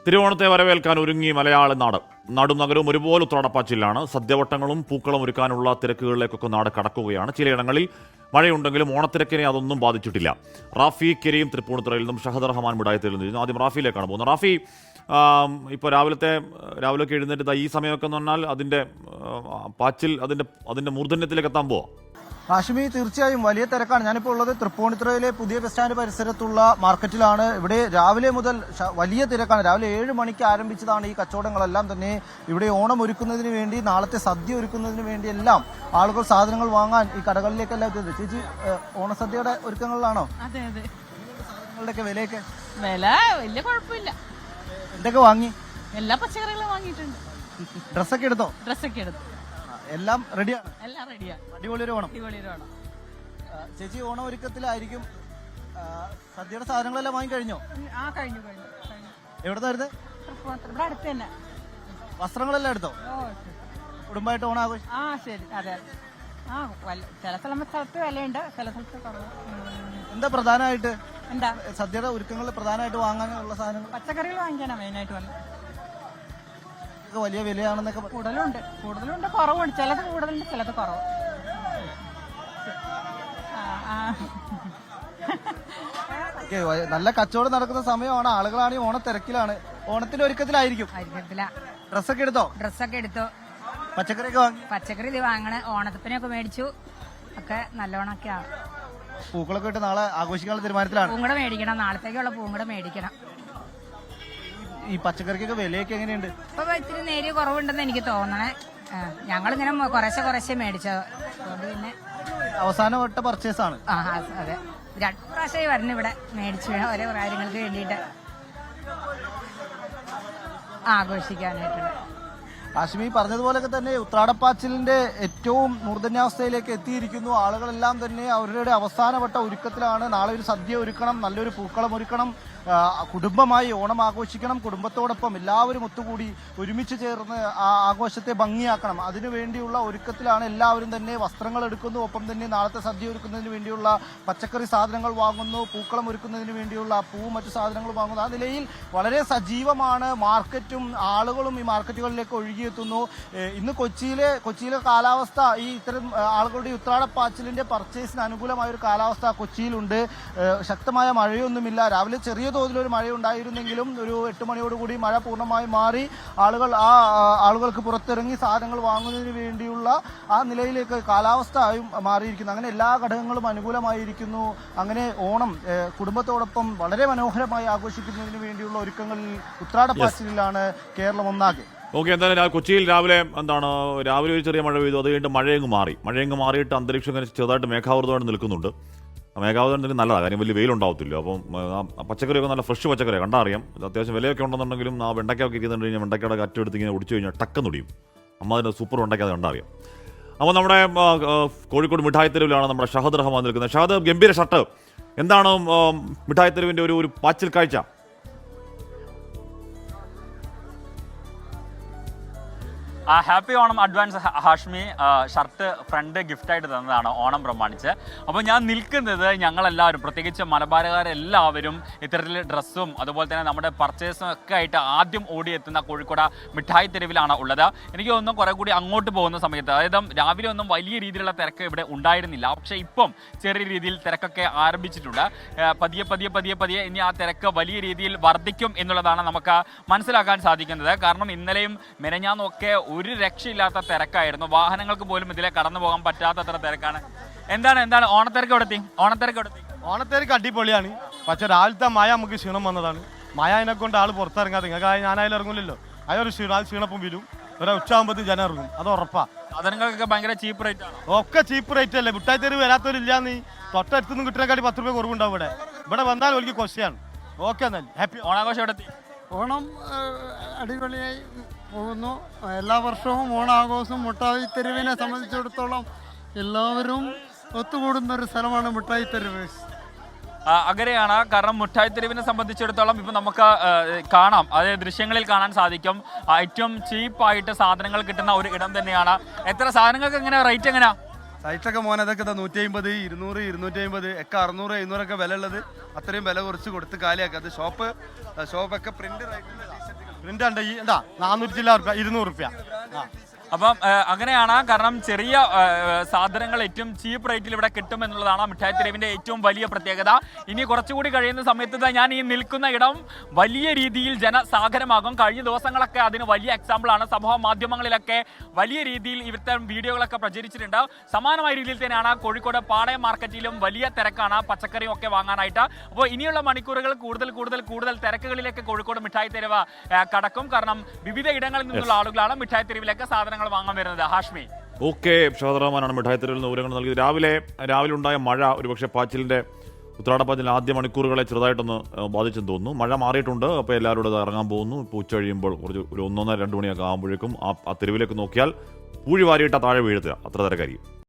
തിരുവോണത്തെ വരവേൽക്കാൻ ഒരുങ്ങി മലയാള നാട്. നാടും നഗരവും ഒരുപോലെ ഉത്രാടപ്പാച്ചിലാണ്. സദ്യവട്ടങ്ങളും പൂക്കളം ഒരുക്കാനുള്ള തിരക്കുകളിലേക്കൊക്കെ നാട് കടക്കുകയാണ്. ചിലയിടങ്ങളിൽ മഴയുണ്ടെങ്കിലും ഓണത്തിരക്കിനെ അതൊന്നും ബാധിച്ചിട്ടില്ല. റാഫി കരീം തൃപ്പൂണിത്തുറയിൽ നിന്നും ഷഹദ് റഹ്മാൻ മുടായത്തിൽ നിന്നും ആദ്യം റാഫിയിലേക്കാണ് പോകുന്നത്. റാഫി, ഇപ്പോൾ രാവിലെ എഴുന്നേറ്റ് ഈ സമയമൊക്കെ എന്ന് പറഞ്ഞാൽ അതിൻ്റെ പാച്ചിൽ അതിൻ്റെ മൂർധന്യത്തിലേക്ക് എത്താൻ പോവാം. ഹാഷിമി, തീർച്ചയായും വലിയ തിരക്കാണ്. ഞാനിപ്പോൾ ഉള്ളത് തൃപ്പൂണിത്തുറയിലെ പുതിയ ബസ് സ്റ്റാൻഡ് പരിസരത്തുള്ള മാർക്കറ്റിലാണ്. ഇവിടെ രാവിലെ മുതൽ വലിയ തിരക്കാണ്. രാവിലെ 7 മണിക്ക് ആരംഭിച്ചതാണ് ഈ കച്ചവടങ്ങളെല്ലാം തന്നെ. ഇവിടെ ഓണം ഒരുക്കുന്നതിന് വേണ്ടി, നാളത്തെ സദ്യ ഒരുക്കുന്നതിന് വേണ്ടി എല്ലാം ആളുകൾ സാധനങ്ങൾ വാങ്ങാൻ ഈ കടകളിലേക്കെല്ലാം എത്തുന്നത്. ചേച്ചി, ഓണസദ്യയുടെ ഒരുക്കങ്ങളിലാണോ? അതെ അതെ. സാധനങ്ങളുടെയൊക്കെ വിലയൊക്കെ? വില വലിയ കുഴപ്പമില്ല. എന്തൊക്കെ വാങ്ങി? എല്ലാ പച്ചക്കറികളും വാങ്ങിയിട്ടുണ്ട്. ഡ്രസ്സൊക്കെ എടുത്തോ? ഡ്രസ്സൊക്കെ എടുത്തു. എല്ലാം റെഡിയാണ്? എല്ലാം റെഡിയാണ്. അടിപൊളി ഓണം. ചേച്ചി ഓണം ഒരുക്കത്തിലായിരിക്കും. സദ്യയുടെ സാധനങ്ങളെല്ലാം വാങ്ങി കഴിഞ്ഞോ? കഴിഞ്ഞു. എവിടുന്നായിരുന്നു? ഇവിടെ അടുത്ത് തന്നെ. വസ്ത്രങ്ങളെല്ലാം എടുത്തോ? കുടുംബമായിട്ട് ഓണം ആഘോഷം? ശരി. അതെ. ചില സ്ഥലത്ത് വിലയുണ്ട്, ചില സ്ഥലത്ത് കുറവ്. എന്താ പ്രധാനമായിട്ട് എന്താ സദ്യയുടെ ഒരുക്കങ്ങളിൽ പ്രധാനമായിട്ട് വാങ്ങാനുള്ള സാധനങ്ങൾ? പച്ചക്കറികൾ വാങ്ങിക്കാനാ മെയിനായിട്ട് വന്നത്. വലിയ വിലയാണെന്നൊക്കെ. കൂടുതലുണ്ട്, കുറവുണ്ട്. ചിലത് കൂടുതലുണ്ട്, ചിലത് കുറവ്. നല്ല കച്ചവടം നടക്കുന്ന സമയമാണ്. ആളുകളാണ് ഓണത്തിരക്കിലാണ്. ഓണത്തിന്റെ ഒരുക്കത്തിലായിരിക്കും. ഡ്രസ്സൊക്കെ എടുത്തോ? പച്ചക്കറിയൊക്കെ വാങ്ങി? പച്ചക്കറി ഇത് വാങ്ങണ, ഓണത്തിനൊക്കെ മേടിച്ചു. ഒക്കെ നല്ലോണൊക്കെയാണ്. പൂക്കളൊക്കെ ഇട്ട് നാളെ ആഘോഷിക്കാനുള്ള തീരുമാനത്തിലാണ്. പൂങ്കൂട മേടിക്കണം, നാളത്തേക്കുള്ള പൂങ്കൂട മേടിക്കണം. ഈ പച്ചക്കറിക്കൊക്കെ വിലയൊക്കെ എങ്ങനെയുണ്ട്? ഇപ്പൊ ഇത്തിരി നേരിയ കുറവുണ്ടെന്ന് എനിക്ക് തോന്നണേ. ഞങ്ങളിങ്ങനെ കുറേശ്ശെ മേടിച്ചത്. അതുകൊണ്ട് പിന്നെ അവസാനവട്ട പർച്ചേസ് ആണ്. അതെ. 2 പ്രാവശ്യമായി വരണം ഇവിടെ മേടിച്ചു ഓരോ കാര്യങ്ങൾക്ക് വേണ്ടിയിട്ട് ആഘോഷിക്കാനായിട്ടുണ്ട്. ഹാഷിമി പറഞ്ഞതുപോലൊക്കെ തന്നെ ഉത്രാടപ്പാച്ചിലിന്റെ ഏറ്റവും മൂർധന്യാവസ്ഥയിലേക്ക് എത്തിയിരിക്കുന്നു. ആളുകളെല്ലാം തന്നെ അവരുടെ അവസാനവട്ട ഒരുക്കത്തിലാണ്. നാളെ ഒരു സദ്യ ഒരുക്കണം, നല്ലൊരു പൂക്കളം ഒരുക്കണം, കുടുംബമായി ഓണം ആഘോഷിക്കണം. കുടുംബത്തോടൊപ്പം എല്ലാവരും ഒത്തുകൂടി ഒരുമിച്ച് ചേർന്ന് ആ ആഘോഷത്തെ ഭംഗിയാക്കണം. അതിനുവേണ്ടിയുള്ള ഒരുക്കത്തിലാണ് എല്ലാവരും തന്നെ. വസ്ത്രങ്ങൾ എടുക്കുന്നു, ഒപ്പം തന്നെ നാളത്തെ സദ്യ ഒരുക്കുന്നതിന് വേണ്ടിയുള്ള പച്ചക്കറി സാധനങ്ങൾ വാങ്ങുന്നു, പൂക്കളം ഒരുക്കുന്നതിന് വേണ്ടിയുള്ള പൂവും മറ്റു സാധനങ്ങളും വാങ്ങുന്നു. ആ നിലയിൽ വളരെ സജീവമാണ് മാർക്കറ്റും. ആളുകളും ഈ മാർക്കറ്റുകളിലേക്ക് ഒഴുകിയെത്തുന്നു. ഇന്ന് കൊച്ചിയിലെ കാലാവസ്ഥ ഈ ഇത്തരം ആളുകളുടെ ഉത്രാടപ്പാച്ചിലിന്റെ പർച്ചേസിന് അനുകൂലമായ ഒരു കാലാവസ്ഥ കൊച്ചിയിലുണ്ട്. ശക്തമായ മഴയൊന്നുമില്ല. രാവിലെ ചെറിയ തോതിലൊരു മഴയുണ്ടായിരുന്നെങ്കിലും ഒരു 8 മണിയോടുകൂടി മഴ പൂർണ്ണമായി മാറി. ആളുകൾക്ക് പുറത്തിറങ്ങി സാധനങ്ങൾ വാങ്ങുന്നതിന് വേണ്ടിയുള്ള ആ നിലയിലേക്ക് കാലാവസ്ഥയും മാറിയിരിക്കുന്നു. അങ്ങനെ എല്ലാ ഘടകങ്ങളും അനുകൂലമായിരിക്കുന്നു. അങ്ങനെ ഓണം കുടുംബത്തോടൊപ്പം വളരെ മനോഹരമായി ആഘോഷിക്കുന്നതിന് വേണ്ടിയുള്ള ഒരുക്കങ്ങളിൽ ഉത്രാടപ്പാച്ചിലാണ് കേരളം ഒന്നാകെ. ഓക്കെ, എന്തായാലും കൊച്ചിയിൽ രാവിലെ ഒരു ചെറിയ മഴ പെയ്തു. അത് കഴിഞ്ഞിട്ട് മഴയങ്ങ് മാറിയിട്ട് അന്തരീക്ഷം ചെറുതായിട്ട് മേഘാവൃതമായിട്ട് നിൽക്കുന്നുണ്ട്. മേഘാവൃതം നല്ലതാണ്, കാര്യം വലിയ വെയിലുണ്ടാവത്തില്ല. അപ്പം പച്ചക്കറിയൊക്കെ നല്ല ഫ്രഷ് പച്ചക്കറി കണ്ടാൽ അറിയാം. അത്യാവശ്യം വിലയൊക്കെ ഉണ്ടെന്നുണ്ടെങ്കിലും ആ വെണ്ടയ്ക്കൊക്കെ ഇരിക്കുന്നുണ്ട് കഴിഞ്ഞാൽ വെണ്ടയ്ക്കയുടെ കറ്റെടുത്ത് ഇങ്ങനെ ഒടിച്ചു കഴിഞ്ഞാൽ ടക്കെന്നൊടിയും. അതിൻ്റെ സൂപ്പർ വെണ്ടയ്ക്ക അത് കണ്ടാൽ അറിയാം. അപ്പോൾ നമ്മുടെ കോഴിക്കോട് മിഠായിത്തെരുവിലാണ് നമ്മുടെ ഷഹദ് റഹ്മാൻ നിൽക്കുന്നത്. ഷഹദ്, ഗംഭീര ഷർട്ട്. എന്താണ് മിഠായിത്തെരുവിൻ്റെ ഒരു പാച്ചിൽ കാഴ്ച? Happy Onam advance Hashmi. Shirt friend ഗിഫ്റ്റായിട്ട് തന്നതാണ് ഓണം പ്രമാണിച്ച്. അപ്പോൾ ഞാൻ നിൽക്കുന്നത്, ഞങ്ങളെല്ലാവരും പ്രത്യേകിച്ച് മലബാറുകാരെല്ലാവരും ഇത്തരത്തിൽ ഡ്രസ്സും അതുപോലെ തന്നെ നമ്മുടെ പർച്ചേസും ഒക്കെ ആയിട്ട് ആദ്യം ഓടിയെത്തുന്ന കോഴിക്കോട് മിഠായി തെരുവിലാണ് ഉള്ളത്. എനിക്ക് തോന്നുന്നു കുറേ കൂടി അങ്ങോട്ട് പോകുന്ന സമയത്ത്, അതായത് രാവിലെ ഒന്നും വലിയ രീതിയിലുള്ള തിരക്ക് ഇവിടെ ഉണ്ടായിരുന്നില്ല. പക്ഷേ ഇപ്പം ചെറിയ രീതിയിൽ തിരക്കൊക്കെ ആരംഭിച്ചിട്ടുണ്ട്. പതിയെ ഇനി ആ തിരക്ക് വലിയ രീതിയിൽ വർദ്ധിക്കും എന്നുള്ളതാണ് നമുക്ക് മനസ്സിലാക്കാൻ സാധിക്കുന്നത്. കാരണം ഇന്നലെയും മെനഞ്ഞാന്നൊക്കെ ഒരു രക്ഷയില്ലാത്ത തിരക്കായിരുന്നു. വാഹനങ്ങൾക്ക് പോലും ഇതിലെ കടന്നു പോകാൻ പറ്റാത്തത്ര തിരക്കാണ്. എന്താണ് ഓണത്തിരക്ക് എവിടെത്തി? ഓണത്തിരക്ക് അടിപൊളിയാണ്. പക്ഷെ രാവിലത്തെ മഴ നമുക്ക് ക്ഷീണം വന്നതാണ്. മഴ അതിനെ കൊണ്ട് ആൾ പുറത്തിറങ്ങാതെ, നിങ്ങൾക്ക് ഞാനായാലും ഇറങ്ങില്ലല്ലോ. അതൊരു ക്ഷീണപ്പം വരും. ഉച്ചയാകുമ്പോഴത്തേക്കും ജനം ഇറങ്ങും, അത് ഉറപ്പാ. സാധനങ്ങൾക്കൊക്കെ ഭയങ്കര ചീപ്പ് റേറ്റ് ആണ്. ഒക്കെ ചീപ്പ് റേറ്റ് അല്ലേ. മിഠായി തെരുവ് വരാത്തവരില്ലാന്ന് തൊട്ടടുത്തുനിന്ന് കിട്ടുന്നേക്കാട്ടി 10 രൂപ കുറവുണ്ടാവും. ഇവിടെ വന്നാൽ ഒരിക്കൽ കൊശയാണ്. ഓക്കെ, എന്നാൽ ഹാപ്പി ഓണാഘോഷം എവിടെത്തി? ഓണം അടിപൊളിയായി പോകുന്നു. എല്ലാ വർഷവും ഓണാഘോഷം മിഠായി തെരുവിനെ സംബന്ധിച്ചിടത്തോളം എല്ലാവരും ഒത്തുകൂടുന്ന ഒരു സ്ഥലമാണ് മിഠായി തെരുവ്. അങ്ങനെയാണ്. കാരണം മിഠായി തെരുവിനെ സംബന്ധിച്ചിടത്തോളം ഇപ്പം നമുക്ക് കാണാം, അതായത് ദൃശ്യങ്ങളിൽ കാണാൻ സാധിക്കും, ഏറ്റവും ചീപ്പായിട്ട് സാധനങ്ങൾ കിട്ടുന്ന ഒരു ഇടം തന്നെയാണ്. എത്ര സാധനങ്ങൾക്ക് റേറ്റ് എങ്ങനെയാ? സൈറ്റൊക്കെ മോനെ അതൊക്കെ 150, 200, 250 ഒക്കെ 600, 700 വില ഉള്ളത് അത്രയും വില കുറച്ച് കൊടുത്ത് കാലിയാക്കുക. അത് ഷോപ്പൊക്കെ പ്രിന്റ് ഉണ്ട്. ഈ എന്താ 400 ചില്ല റുപ്യ, 200 റുപ്യ. അപ്പം അങ്ങനെയാണ്. കാരണം ചെറിയ സാധനങ്ങൾ ഏറ്റവും ചീപ്പ് റേറ്റിൽ ഇവിടെ കിട്ടുമെന്നുള്ളതാണ് മിഠായി തെരുവിൻ്റെ ഏറ്റവും വലിയ പ്രത്യേകത. ഇനി കുറച്ചുകൂടി കഴിയുന്ന സമയത്ത് ഞാൻ ഈ നിൽക്കുന്ന ഇടം വലിയ രീതിയിൽ ജനസാഗരമാകും. കഴിഞ്ഞ ദിവസങ്ങളൊക്കെ അതിന് വലിയ എക്സാമ്പിളാണ്. സമൂഹ മാധ്യമങ്ങളിലൊക്കെ വലിയ രീതിയിൽ ഇവിടുത്തെ വീഡിയോകളൊക്കെ പ്രചരിച്ചിട്ടുണ്ട്. സമാനമായ രീതിയിൽ തന്നെയാണ് കോഴിക്കോട് പാളയം മാർക്കറ്റിലും വലിയ തിരക്കാണ് പച്ചക്കറിയും ഒക്കെ വാങ്ങാനായിട്ട്. അപ്പോൾ ഇനിയുള്ള മണിക്കൂറുകൾ കൂടുതൽ തിരക്കുകളിലേക്ക് കോഴിക്കോട് മിഠായി തെരുവ് കടക്കും. കാരണം വിവിധ ഇടങ്ങളിൽ നിന്നുള്ള ആളുകളാണ് മിഠായി തെരുവിലേക്ക് സാധനങ്ങൾ വാങ്ങാൻ വരുന്നത്. ഹാഷ്മി. ഓക്കെ, ഷാദ് റഹ്മാനാണ് മിഠായി തെരുവിൽ നിന്ന് വിവരങ്ങൾ നൽകിയത്. രാവിലെ ഉണ്ടായ മഴ ഒരുപക്ഷെ പാച്ചിലിന്റെ ഉത്രാടപ്പാച്ചിലിന്റെ ആദ്യ മണിക്കൂറുകളെ ചെറുതായിട്ടൊന്ന് ബാധിച്ചെന്ന് തോന്നുന്നു. മഴ മാറിയിട്ടുണ്ട്. അപ്പോൾ എല്ലാവരും ഇവിടെ ഇറങ്ങാൻ പോകുന്നു. ഇപ്പോൾ ഉച്ച കഴിയുമ്പോൾ ഒരു 1-2 മണിയൊക്കെ ആകുമ്പോഴേക്കും ആ തെരുവിലേക്ക് നോക്കിയാൽ പൂഴി വാരിയിട്ട താഴെ വീഴുത്തുക, അത്ര തിരക്കായിരിക്കും.